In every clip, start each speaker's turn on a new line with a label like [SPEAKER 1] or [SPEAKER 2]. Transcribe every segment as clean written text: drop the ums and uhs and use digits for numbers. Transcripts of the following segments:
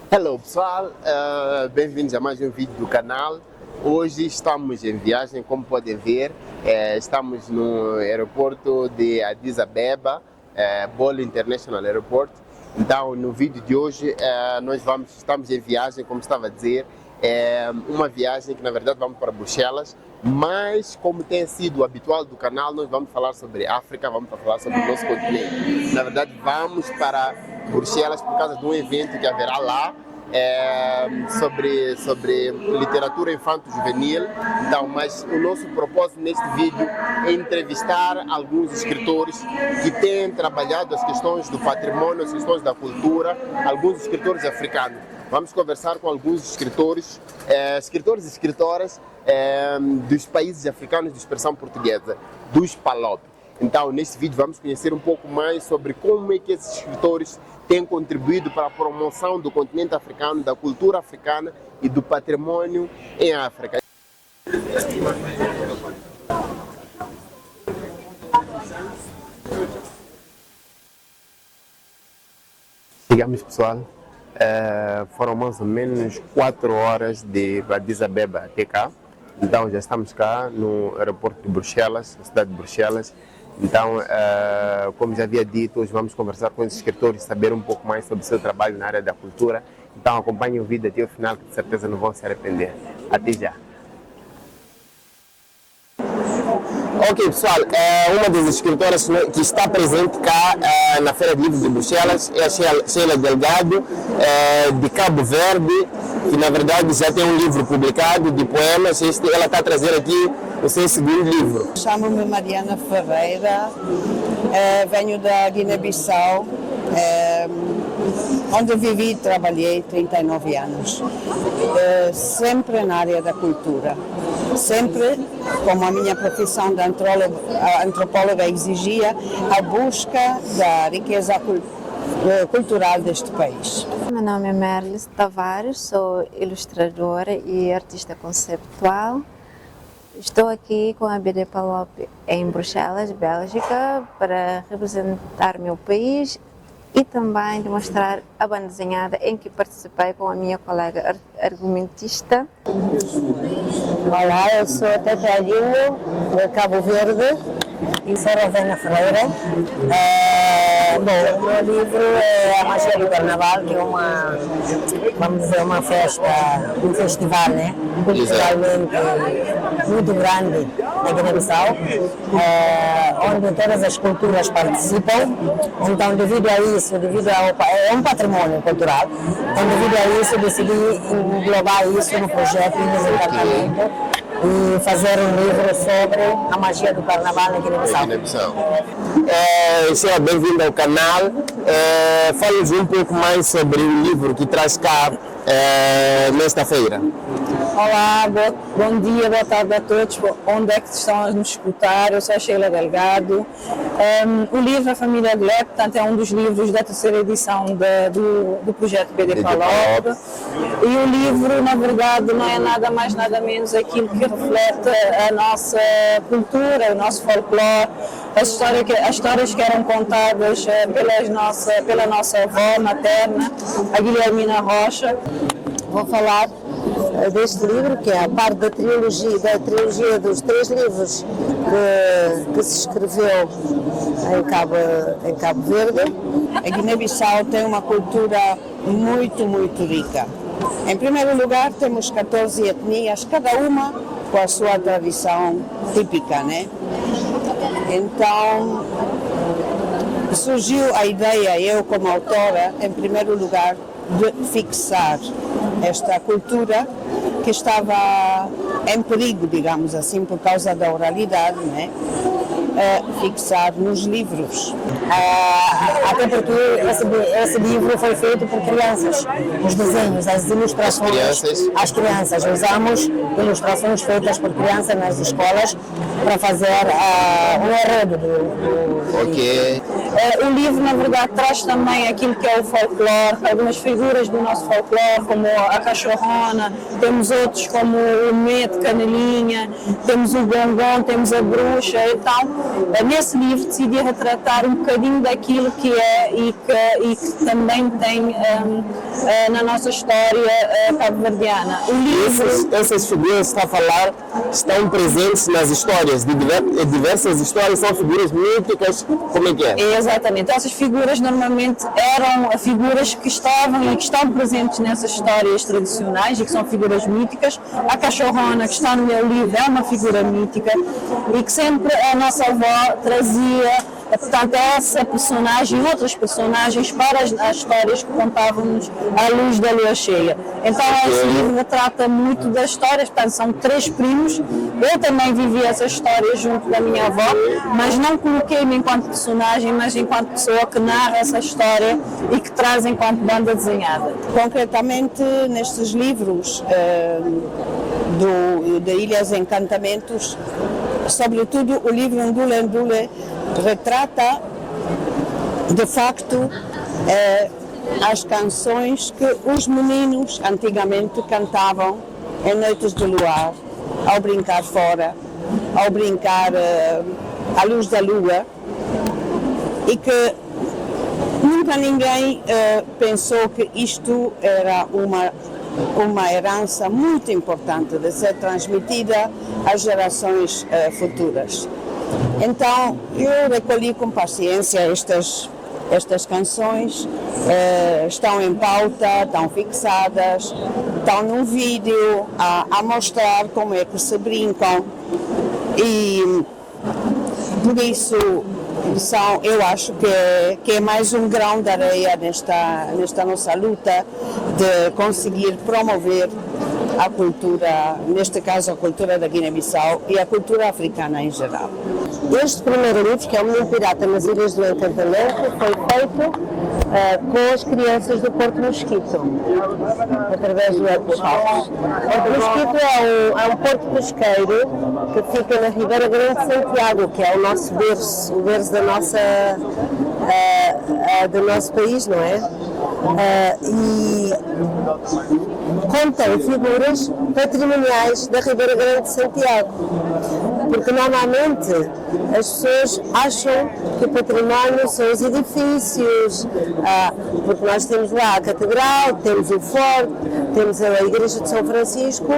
[SPEAKER 1] Hello pessoal, bem-vindos a mais um vídeo do canal. Hoje estamos em viagem, como podem ver, estamos no aeroporto de Addis Abeba, Bole International Airport. Então no vídeo de hoje estamos em viagem, como estava a dizer, uma viagem que na verdade vamos para Bruxelas, mas como tem sido habitual do canal, nós vamos falar sobre África, vamos falar sobre o nosso continente. Na verdade vamos para Bruxelas por causa de um evento que haverá lá sobre literatura infanto-juvenil. Então, mas o nosso propósito neste vídeo é entrevistar alguns escritores que têm trabalhado as questões do patrimônio, as questões da cultura, alguns escritores africanos. Vamos conversar com alguns escritores, escritores e escritoras dos países africanos de expressão portuguesa, dos PALOP. Então, neste vídeo vamos conhecer um pouco mais sobre como é que esses escritores têm contribuído para a promoção do continente africano, da cultura africana e do patrimônio em África. Chegamos, pessoal. Foram mais ou menos 4 horas de Addis Abeba até cá. Então já estamos cá no aeroporto de Bruxelas, na cidade de Bruxelas. Então, como já havia dito, hoje vamos conversar com esses escritores, saber um pouco mais sobre o seu trabalho na área da cultura. Então acompanhem o vídeo até o final, que de certeza não vão se arrepender. Até já! Ok, pessoal, uma das escritoras que está presente cá na Feira de Livros de Bruxelas é a Sheila Delgado, de Cabo Verde, que na verdade já tem um livro publicado de poemas. Ela está a trazer aqui o seu segundo livro.
[SPEAKER 2] Chamo-me Mariana Ferreira, venho da Guiné-Bissau, onde vivi e trabalhei 39 anos, sempre na área da cultura, sempre como a minha profissão de antropóloga exigia, a busca da riqueza cultural deste país.
[SPEAKER 3] Meu nome é Merlis Tavares, sou ilustradora e artista conceptual. Estou aqui com a BD PALOP em Bruxelas, Bélgica, para representar meu país e também demonstrar a banda desenhada em que participei com a minha colega argumentista.
[SPEAKER 4] Olá, eu sou a Tete Aguinho, de Cabo Verde, e sou Rovena Ferreira. Bom, o meu livro é A Magia do Carnaval, que é vamos dizer, uma festa, um festival, né? Culturalmente muito grande na Guiné-Bissau, onde todas as culturas participam. Então, devido a isso, é um patrimônio cultural, então devido a isso decidi englobar isso no projeto de desencantamento e fazer um livro sobre a magia do Carnaval na Guiné-Bissau.
[SPEAKER 1] Seja bem-vindo ao canal. Fale-nos um pouco mais sobre o livro que traz cá nesta feira.
[SPEAKER 2] Olá, bom dia, boa tarde a todos, onde é que estão a nos escutar? Eu sou a Sheila Delgado. O livro A Família Gleb, portanto, é um dos livros da terceira edição do projeto BD PALOP. E o livro, na verdade, não é nada mais, nada menos aquilo que reflete a nossa cultura, o nosso folclore, as histórias que eram contadas pela nossa avó materna, a Guilhermina Rocha.
[SPEAKER 4] Vou falar deste livro, que é a parte da trilogia dos 3 livros que se escreveu em Cabo Verde.
[SPEAKER 2] A Guiné-Bissau tem uma cultura muito, muito rica. Em primeiro lugar, temos 14 etnias, cada uma com a sua tradição típica, né? Então, surgiu a ideia, eu como autora, em primeiro lugar, de fixar esta cultura que estava em perigo, digamos assim, por causa da oralidade, né? Fixar nos livros.
[SPEAKER 4] Até porque esse livro foi feito por crianças, os desenhos, as ilustrações, as crianças. Usamos ilustrações feitas por crianças nas escolas para fazer um enredo
[SPEAKER 2] O livro, na verdade, traz também aquilo que é o folclore, algumas figuras do nosso folclore, como a cachorrona, temos outros como o mete, canelinha, temos o gongon, temos a bruxa. Então, nesse livro decidi retratar um bocadinho daquilo que é e que também tem na nossa história cabo-verdiana. O livro...
[SPEAKER 5] Essas figuras que está a falar estão presentes nas histórias, de diversas histórias, são figuras míticas, como é que é?
[SPEAKER 2] Exatamente, essas figuras normalmente eram figuras que estavam e que estão presentes nessas histórias tradicionais e que são figuras míticas. A cachorrona que está no meu livro é uma figura mítica e que sempre a nossa avó trazia, portanto, essa personagem e outras personagens para as histórias que contávamos à luz da lua cheia. Então esse livro retrata muito das histórias, portanto são 3 primos. Eu também vivi essa história junto da minha avó, mas não coloquei-me enquanto personagem, mas enquanto pessoa que narra essa história e que traz enquanto banda desenhada.
[SPEAKER 6] Concretamente nestes livros de Ilhas Encantamentos, sobretudo o livro Ndule Ndule retrata de facto as canções que os meninos antigamente cantavam em noites de luar, ao brincar fora, ao brincar à luz da lua, e que nunca ninguém pensou que isto era uma herança muito importante de ser transmitida às gerações futuras. Então eu recolhi com paciência estas canções, estão em pauta, estão fixadas, estão num vídeo a mostrar como é que se brincam, e por isso eu acho que é mais um grão de areia nesta nossa luta de conseguir promover a cultura, neste caso a cultura da Guiné-Bissau e a cultura africana em geral.
[SPEAKER 4] Este primeiro livro, que é o Menino Pirata nas Ilhas do Encantamento, foi feito com as crianças do Porto Mosquito, através do Ecos House. O Porto Mosquito é um porto pesqueiro que fica na Ribeira Grande de Santiago, que é o nosso berço, o berço do nosso país, não é? E contém figuras patrimoniais da Ribeira Grande de Santiago, porque normalmente as pessoas acham que o património são os edifícios, porque nós temos lá a Catedral, temos o Forte, temos a Igreja de São Francisco,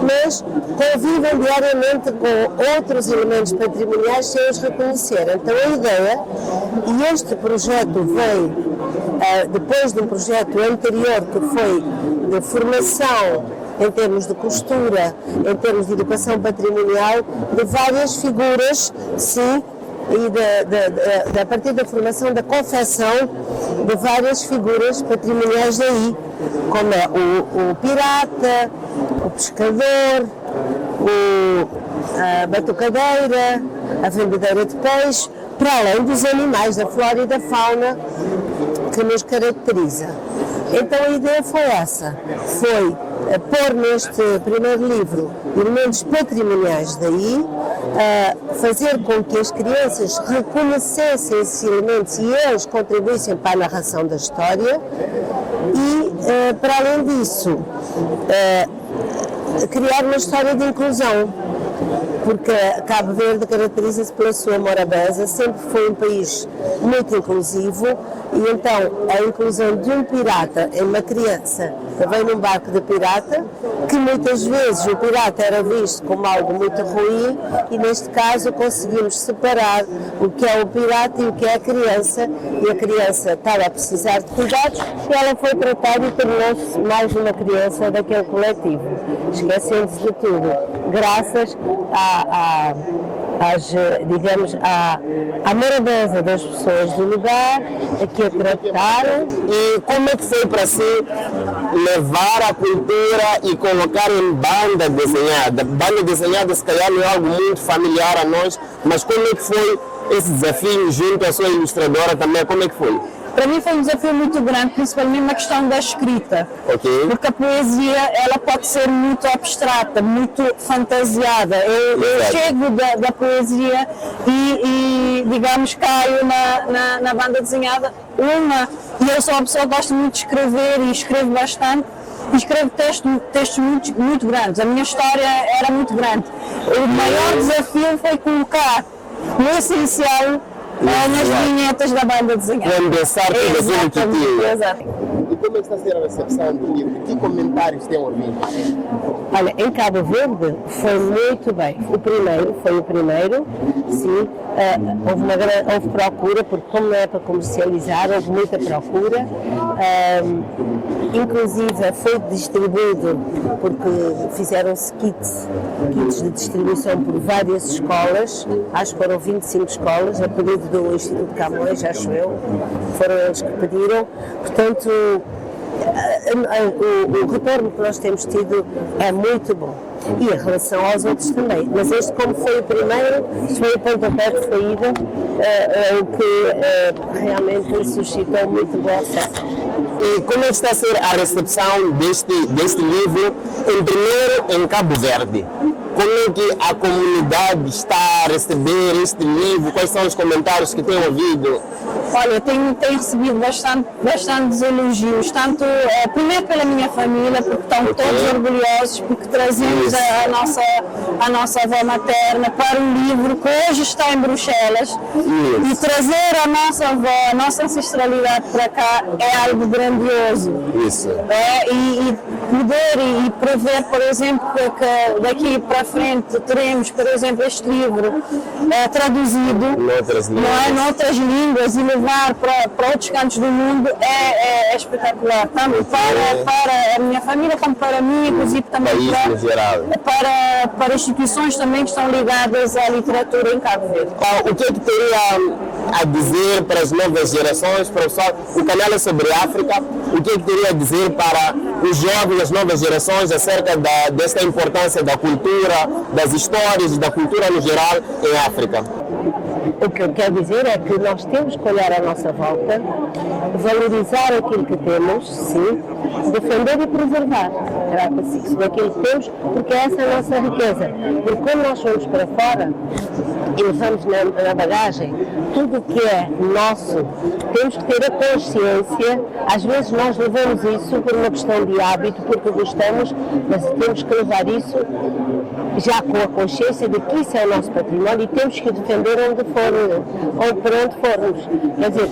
[SPEAKER 4] mas convivem diariamente com outros elementos patrimoniais sem os reconhecer. Então a ideia, e este projeto vem depois de um projeto anterior que foi de formação em termos de costura, em termos de educação patrimonial, de várias figuras, sim, e a partir da formação da confecção de várias figuras patrimoniais daí, como é o pirata, o pescador, a batucadeira, a vendedeira de peixe, para além dos animais, da flora e da fauna que nos caracteriza. Então a ideia foi essa, foi pôr neste primeiro livro elementos patrimoniais daí, fazer com que as crianças reconhecessem esses elementos e eles contribuíssem para a narração da história e, para além disso, criar uma história de inclusão, porque Cabo Verde caracteriza-se pela sua morabeza, sempre foi um país muito inclusivo, e então a inclusão de um pirata em uma criança que vem num barco de pirata, que muitas vezes o pirata era visto como algo muito ruim, e neste caso conseguimos separar o que é o pirata e o que é a criança, e a criança estava a precisar de cuidados e ela foi tratada e tornou-se mais uma criança daquele coletivo, esquecendo-se de tudo, graças à morabeza das pessoas do lugar, que a trataram.
[SPEAKER 5] E como é que foi para si levar a cultura e colocar em banda desenhada? Banda desenhada se calhar não é algo muito familiar a nós, mas como é que foi esse desafio junto à sua ilustradora também, como é que foi?
[SPEAKER 2] Para mim foi um desafio muito grande, principalmente na questão da escrita, porque a poesia ela pode ser muito abstrata, muito fantasiada. Eu chego da poesia e digamos, caio na banda desenhada, e eu sou uma pessoa que gosta muito de escrever e escrevo bastante, e escrevo textos muito grandes. A minha história era muito grande. O maior desafio foi colocar no essencial, nas vinhetas da banda desenhada.
[SPEAKER 5] Condensar tudo aquilo que tinha.
[SPEAKER 2] Exato.
[SPEAKER 1] E como é que está a ser a recepção do livro? Que comentários têm ouvido?
[SPEAKER 4] Olha, em Cabo Verde foi muito bem. Foi o primeiro, sim. Houve procura, porque como não é para comercializar, houve muita procura. Inclusive foi distribuído, porque fizeram-se kits de distribuição por várias escolas, acho que foram 25 escolas, a pedido do Instituto Camões, acho eu, foram eles que pediram. Portanto, o retorno que nós temos tido é muito bom. E em relação aos outros também. Mas este, como foi o primeiro, foi o pontapé de saída, o que realmente suscitou muito boa acesso.
[SPEAKER 5] E como é que está a ser a recepção deste livro, primeiro em Cabo Verde? Como é que a comunidade está a receber este livro? Quais são os comentários que tem ouvido?
[SPEAKER 2] Olha, tenho recebido bastantes elogios, tanto primeiro pela minha família, porque estão todos orgulhosos, porque trazemos a nossa avó materna para um livro que hoje está em Bruxelas. E trazer a nossa avó, a nossa ancestralidade para cá é algo grandioso.
[SPEAKER 5] Isso.
[SPEAKER 2] E poder e prever, por exemplo, que daqui para frente teremos, por exemplo, este livro traduzido noutras línguas e levar para outros cantos do mundo é espetacular, tanto para a minha família como para mim, inclusive também para instituições também que estão ligadas à literatura em Cabo Verde.
[SPEAKER 5] O que é que teria a dizer para as novas gerações, professor? O canal é sobre África, o que é que teria a dizer para os jovens, as novas gerações, acerca desta importância da cultura, das histórias e da cultura no geral em África?
[SPEAKER 4] O que eu quero dizer é que nós temos que olhar à nossa volta, valorizar aquilo que temos, sim, defender e preservar. Trata-se daquilo que temos, porque essa é a nossa riqueza. Porque quando nós vamos para fora e levamos na bagagem tudo o que é nosso, temos que ter a consciência. Às vezes nós levamos isso por uma questão de hábito, porque gostamos, mas temos que levar isso já com a consciência de que isso é o nosso património e temos que defender onde por onde formos. Quer dizer,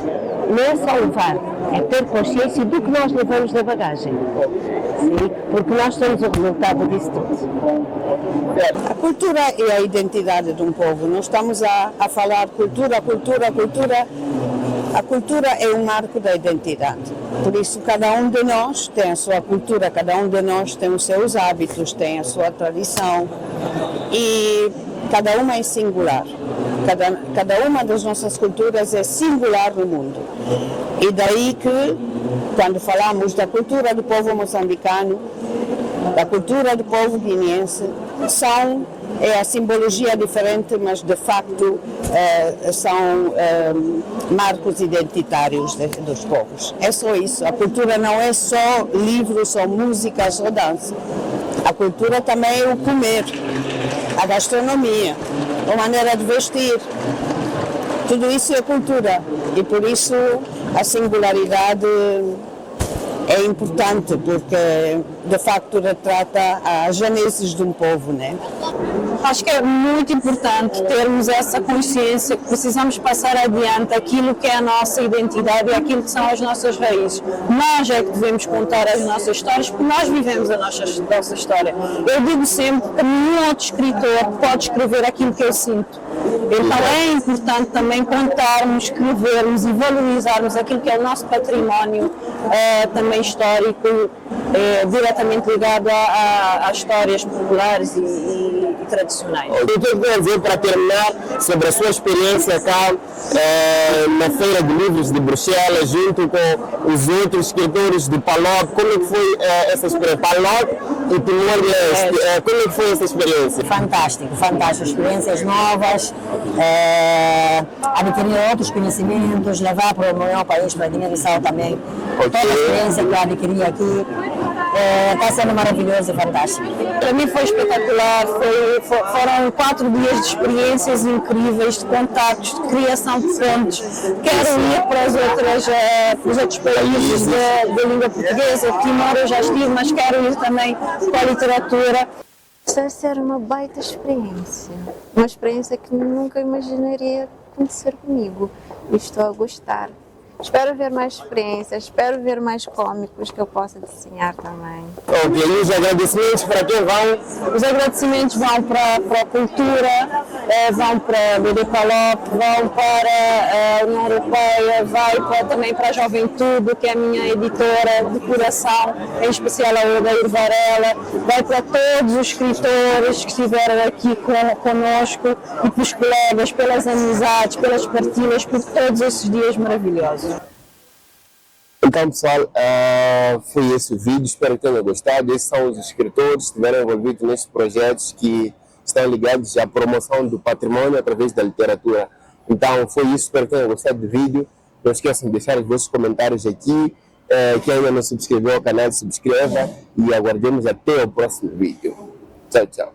[SPEAKER 4] não é só levar, é ter consciência do que nós levamos na bagagem. Sim, porque nós somos o resultado disso tudo.
[SPEAKER 6] A cultura é a identidade de um povo. Nós estamos a falar cultura. A cultura é um marco da identidade. Por isso, cada um de nós tem a sua cultura, cada um de nós tem os seus hábitos, tem a sua tradição e cada uma é singular. Cada uma das nossas culturas é singular no mundo. E daí que, quando falamos da cultura do povo moçambicano, da cultura do povo guineense, é a simbologia diferente, mas de facto são marcos identitários dos povos. É só isso. A cultura não é só livros, ou músicas, ou dança. A cultura também é o comer, a gastronomia, a maneira de vestir. Tudo isso é cultura e por isso a singularidade é importante, porque de facto retrata a gênese de um povo, né?
[SPEAKER 2] Acho que é muito importante termos essa consciência que precisamos passar adiante aquilo que é a nossa identidade e aquilo que são as nossas raízes. Nós é que devemos contar as nossas histórias, porque nós vivemos a nossa história. Eu digo sempre que nenhum outro escritor pode escrever aquilo que eu sinto. Então é importante também contarmos, escrevermos e valorizarmos aquilo que é o nosso património também histórico, diretamente ligado às histórias populares e tradicionais.
[SPEAKER 5] O que eu quero dizer para terminar sobre a sua experiência cá na Feira de Livros de Bruxelas, junto com os outros escritores de Palop? Como é que foi essa experiência? Palop e Timor-Leste, como é que foi essa experiência?
[SPEAKER 4] Fantástico, experiências novas, adquirir outros conhecimentos, levar para o meu país, para a Guiné-Bissau também. Toda a experiência que eu adquiri aqui está sendo maravilhoso e fantástico.
[SPEAKER 2] Para mim foi espetacular, foram 4 dias de experiências incríveis, de contactos, de criação de pontes. Quero ir para os outros países de língua portuguesa. Timor eu já estive, mas quero ir também para a literatura.
[SPEAKER 3] Vai ser uma baita experiência. Uma experiência que nunca imaginaria acontecer comigo. E estou a gostar. Espero ver mais experiências, espero ver mais cómicos que eu possa desenhar também.
[SPEAKER 5] Ok, e os agradecimentos para quem vão?
[SPEAKER 2] Os agradecimentos vão para a Cultura, vão para a BD Palop, vão para a União Europeia, também para a Juventude, que é a minha editora de coração, em especial a Odeir Varela, vai para todos os escritores que estiveram aqui conosco e para os colegas, pelas amizades, pelas partilhas, por todos esses dias maravilhosos.
[SPEAKER 5] Então, pessoal, foi esse o vídeo, espero que tenham gostado. Esses são os escritores que estiveram envolvidos nestes projetos que estão ligados à promoção do patrimônio através da literatura. Então, foi isso, espero que tenham gostado do vídeo. Não esqueçam de deixar os vossos comentários aqui. Quem ainda não se inscreveu ao canal, se inscreva e aguardemos até o próximo vídeo. Tchau, tchau.